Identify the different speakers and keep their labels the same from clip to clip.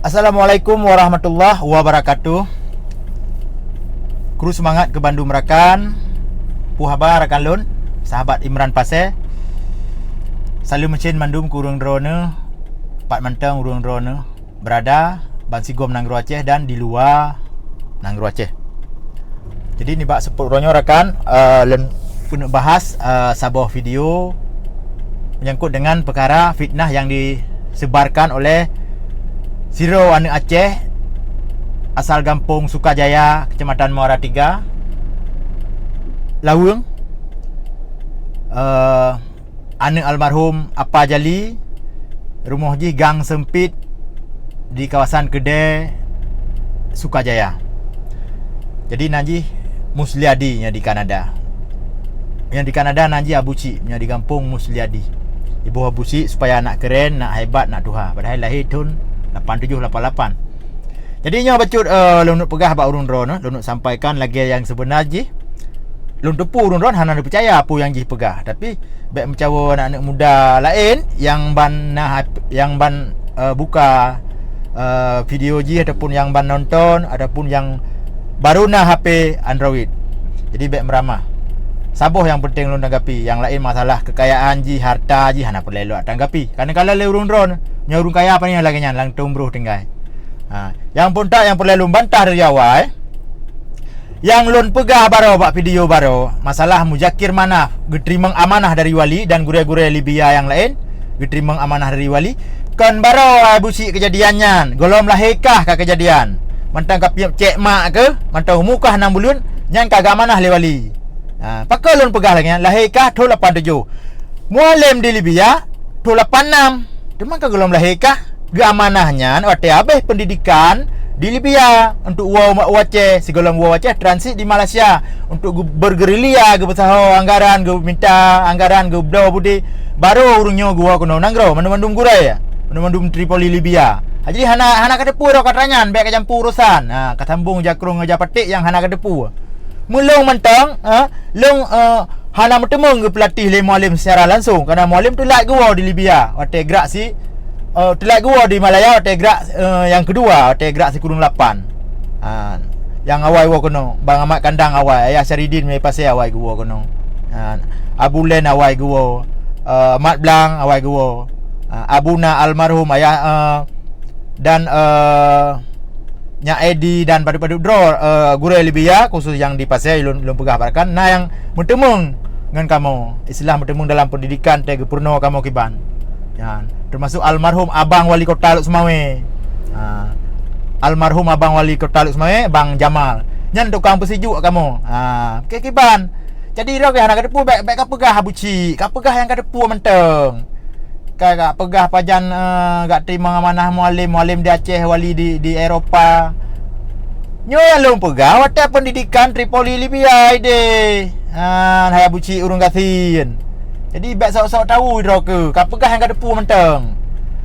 Speaker 1: Assalamualaikum warahmatullahi wabarakatuh. Kru semangat ke Bandung Merakan, puhaba rakan lun, sahabat Imran Pasir. Selalu mesin mandum kurung drone, Pak Mantang urung drone berada ban sigom Nanggro Aceh dan di luar Nanggro Aceh. Jadi ni bak sepuluhnya rakan lun pun bahas sebuah video menyangkut dengan perkara fitnah yang disebarkan oleh Siro anak Aceh asal Kampung Sukajaya, Kecamatan Muara Tiga, Lawung. Anak almarhum Apa Jali, rumah ji gang sempit di kawasan Kedai Sukajaya. Jadi Naji Musliadi yang di Kanada. Yang di Kanada Naji Abuci yang di kampung Musliadi. Ibu Abuci supaya nak keren, nak hebat, nak tuha. Padahal lahir tahun 8788. Jadi nya bacut lunuk pegah bak urun ron, lunuk sampaikan lagi yang sebenar ji. Lun tepu urun ron hana percaya apa yang ji pegah. Tapi baik mencawa anak-anak muda lain yang buka video ji ataupun yang ban nonton ataupun yang baru na HP Android. Jadi baik meramah. Saboh yang penting lun tanggapi, yang lain masalah kekayaan ji, harta ji hana perlu elok tanggapi. Karena kalau le urun ron nya urung kaya apa ni lagi nya lang tumbruh tinggal. Yang pun tak yang perlu lun bantah dari awal. Yang lun pegah baro bak video baro masalah Mujakir Manaf geterimang amanah dari wali dan gure-gure Libya yang lain geterimang amanah dari wali kan baro busi kejadiannya golom lahirkah ka kejadian mantang kapiap cek mak ke mantang mukah 6 bulan nyang kagak amanah le wali. Pakai lun pegah lagi lahirkah tu 87 mualim di Libya tu 86 Cuma golom lahirkah ge amanahnya wate habis pendidikan di Libya untuk Aceh, si golong Aceh transit di Malaysia untuk bergerilya ge besaho anggaran ge minta anggaran ge bdo budi baru urungnya gua kuno Nanggro mandum gurai ya mandum Tripoli Libya. Jadi hana kadepu ro katranyan baik campur urusan. Katambung jakrung aja petik yang hana kadepu. Mulung mentang long hana bertemu ge pelatih le mualim secara langsung kerana mualim tu like gua di Libya wate gerak si telak gua di Malaya wate gerak yang kedua wate gerak si kurung 8 yang awal gua kono Bang Ahmad Kandang awal Ayah Syaridin mai pasal awal gua kono Abu Len awal gua Mat Blang awal gua Abuna almarhum ayah dan Nya Edi dan padu-padu draw gure Libya khusus yang di pasal lun pegah barakan yang bertemu dengan kamu istilah bertemu dalam pendidikan te purno kamu kiban termasuk almarhum abang wali kota Luk Semawe. Almarhum abang wali kota Luk Semawe Bang Jamal nyan tukang pesiju kamu kiban. Jadi ro ke anak kadepu baik pegah abuci pegah yang kadepu menteng kagak pegah pajan gak terima amanah mualim di Aceh wali di Eropah nyo yang lu pegah wate pendidikan Tripoli Libya ide hai abuci urung gasin. Jadi baik sok-sok tahu ro ke pegah yang kadepu menteng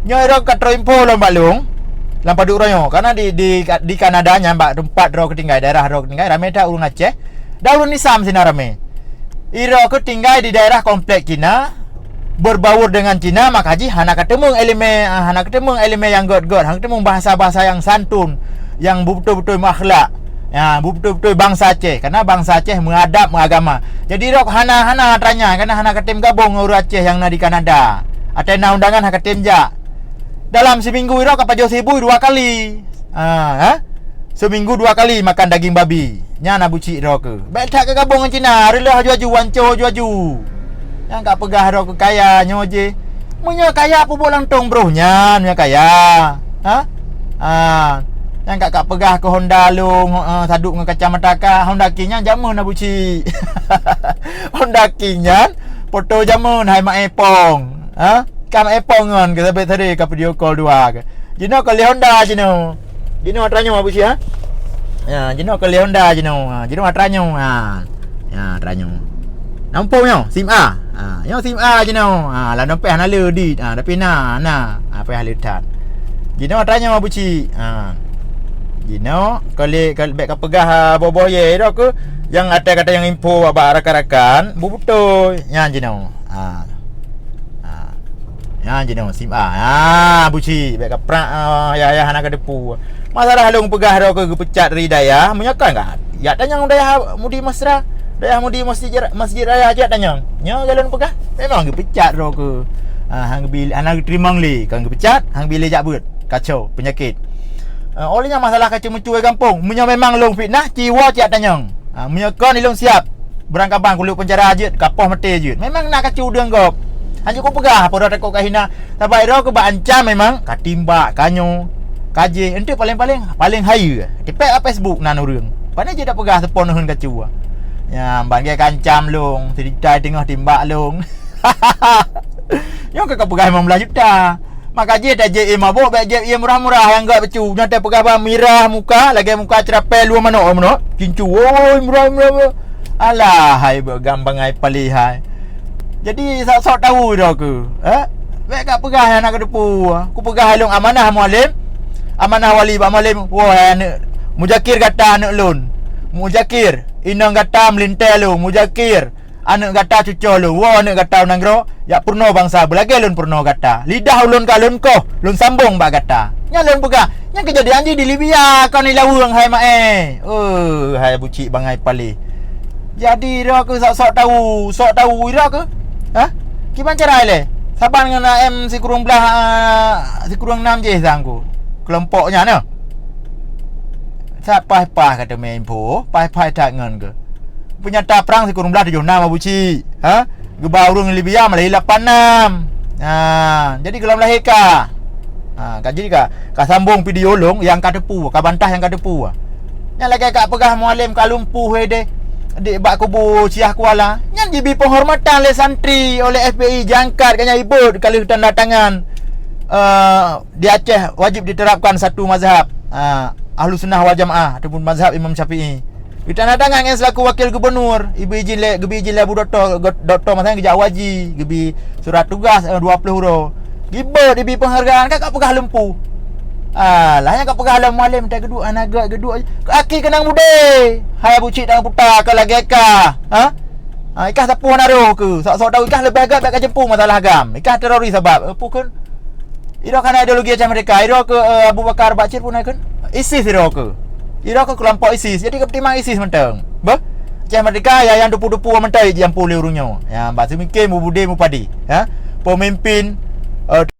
Speaker 1: nyo ro katro info lo mbak lung lampadu royo karena di Kanada nya mbak tempat ro ketinggai daerah ro ketinggai rame dah urung Aceh dah urung Nisam sina rame iro ketinggai di daerah komplek Cina berbaur dengan Cina maka haji hana ketemu elemen yang god-god hana ketemu bahasa-bahasa yang santun yang betul-betul akhlak betul-betul bangsa Aceh karena bangsa Aceh mengadap mengagama. Jadi rok hana tanya karena hana ketim gabung orang Aceh yang di Kanada atena undangan hak ketim jak dalam seminggu rok apa jo sibu 2 kali seminggu 2 kali makan daging babi nya na buci rok ke baik tak ke gabung dengan Cina rela haju-haju wanco haju yang gak pegah ro ke kaya nyoje munya kaya apa bolang tong brohnya nya kaya yang gak pegah ke Honda lung saduk dengan kacamata ka Honda King-nya jamun abuci Honda King-nya foto jamun hai mak epong kam epong ngon ke sampai tadi ka video call 2 ke jino ke Honda jino atranyo abuci jino ke Honda jino atranyo atranyo nampungnya SIM A yang SIM A je no lah nampak hana le di tapi apa hal letat jino tanya abuci jino kali baik ka pegah boboh ye ro ke yang ada kata yang info abah rakan-rakan betul nya jino Ya jenis SIM A. Buci baik kaprak ya anak depu. Masalah long pegah ro ke pecat ridaya menyakan enggak? Ya tanya daya mudi mesra. Daya mudi masjid raya aja tanya. Nya jalan pegah memang ge pecat ro ke. Hang bil anak terima li kan ge pecat hang bil jabut. Kacau penyakit. Olehnya masalah kacau mencuai kampung. Munya memang long fitnah ciwa ciat tanya. Munya kon ilong siap. Berangkabang kulit penjara aja kapoh mati aja. Memang nak kacau dia ngop. Hanya kau pegah apa dah kau kahina. Tapi ro ke ancam memang katimbak kanyo. Kaje ente paling high. Tipek kat Facebook nan urang. Pandai je dak pegah sepon hun kacau. Ya banggai kancam long, cerita tengah timbak long. Yang kau pegah 15 juta. Maka je dah je mabuk baik je murah-murah yang enggak becu. Nyata pegah bang mirah muka, lagi muka cerapel luar mana. Kincu oi murah. Alah hai bergambang ai palih hai. Jadi sok tahu dah ke. Baik kat pegah anak kedepu. Ku pegah long amanah mualim. Amanah wali Pak Malim. Wah anak Mujakir kata anak lun. Mujakir inang kata melintai lu. Mujakir anak kata cucu lu. Wah anak kata nanggro. Ya purno bangsa belagi lun purno kata. Lidah ulun ka lun ko. Lun sambung bak kata. Nya lun pegah. Nya kejadian di Libya kan ni lawang hai mak hai bucik bangai pali. Jadi ira ke sok tahu ira ke? Gimana cara le? Saban dengan AM si kurung belah si kurung 6 je sangku. Kelompoknya ni. Siapa kata main po, pai tak ngan ke. Penyata perang si kurung belah 76 abuci. Gebau urang Libya Malay 86. Jadi gelam lahika. Jadi ka sambung video long yang ka depu, ka bantah yang ka depu. Yang lagi kat pegah mualim ka lumpuh de. Adik bak kubu Ciah Kuala. Yang diberi penghormatan oleh santri, oleh FPI jangkat kanya ibut kalau tanda tangan. Di Aceh wajib diterapkan satu mazhab, Ahlus Sunnah wal Jamaah ataupun mazhab Imam Syafi'i. Di tanda tangan yang selaku wakil gubernur, gebi izin le Bu Dr. Masanya kerja waji, gebi surat tugas 20 huruf. Gibut diberi penghargaan kat pegah lempu. Lah yang kat pegah alam malam tak geduk anaga geduk. Aki kenang mude. Hai bucik dan putar ke lagi ka. Ikah sapu naruh ke. Sok-sok tahu ikah lebih agak tak jemput masalah agam. Ikah teroris sebab apa kan? Ira kan ideologi macam mereka. Ira ke Abu Bakar Bakcir pun kan. ISIS ira ke. Ira ke kelompok ISIS. Jadi kepertimbangan ISIS mentang. Bah? Macam mereka yang dupu-dupu mentai yang pulih urungnya. Yang bahasa mikir mu bude mu padi. Pemimpin